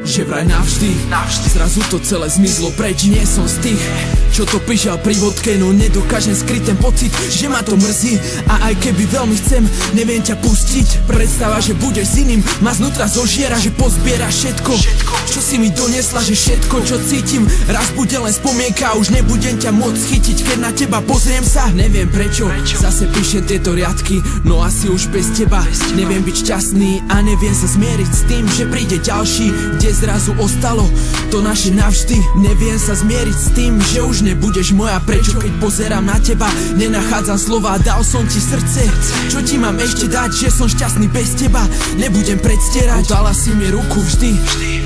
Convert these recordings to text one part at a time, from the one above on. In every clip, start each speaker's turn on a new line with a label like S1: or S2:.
S1: že vraj navždy zrazu to celé zmizlo preč. Nie som z tých, čo to píšal pri vodke, no nedokážem skryť ten pocit, že ma to mrzí. A aj keby veľmi chcem, neviem ťa pustiť. Predstava, že budeš s iným, ma znútra zožiera, že pozbieraš všetko, čo si mi doniesla, že všetko, čo cítim, raz bude len spomienka, už nebudem ťa môcť chytiť. Keď na teba pozriem sa, neviem prečo zase píšem tieto riadky, no asi už bez teba neviem byť šťastný a neviem sa zmieriť s tým, že príde ďalší, kde zrazu ostalo to naše navždy. Neviem sa zmieriť s tým, že už nebudeš moja. Prečo keď pozerám na teba, nenachádzam slova, dal som ti srdce, čo ti mám ešte dať, že som šťastný bez teba, nebudem predstierať. Dala si mi ruku vždy,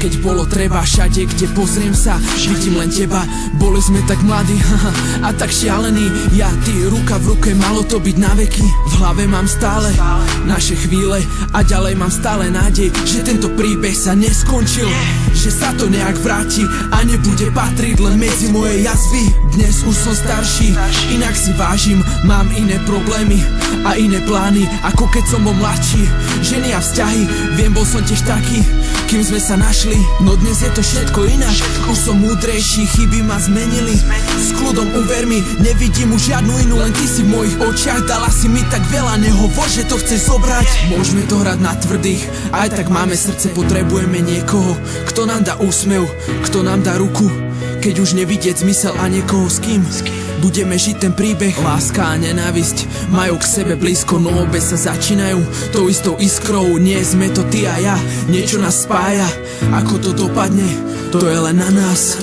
S1: keď bolo treba, všade kde pozriem sa, vidím len teba. Boli sme tak mladí a tak šialení, ja, ty, ruka v ruke, malo to byť na veky. V hlave mám stále naše chvíle a ďalej mám stále nádej, že tento príbeh sa neskončil, že sa to nejak vráti a nebude patriť len medzi moje jazvy. Dnes už som starší, inak si vážim, mám iné problémy a iné plány, ako keď som bol mladší. Ženy a vzťahy, viem, bol som tiež taký, kým sme sa našli, no dnes je to všetko inak. Už som múdrejší, chyby ma zmenili, s kľudom uver mi, nevidím už žiadnu inú, len ty si v mojich očiach. Dala si mi tak veľa, nehovor, že to chceš zobrať. Môžeme to hrať na tvrdých, aj tak máme srdce, potrebujeme niekoho, kto nám dá úsmev, kto nám dá ruku, keď už nevidieť zmysel, a niekoho s kým budeme žiť ten príbeh. Láska a nenávisť majú k sebe blízko, no obe sa začínajú tou istou iskrou. Nie sme to ty a ja, niečo nás spája, ako to dopadne, to je len na nás.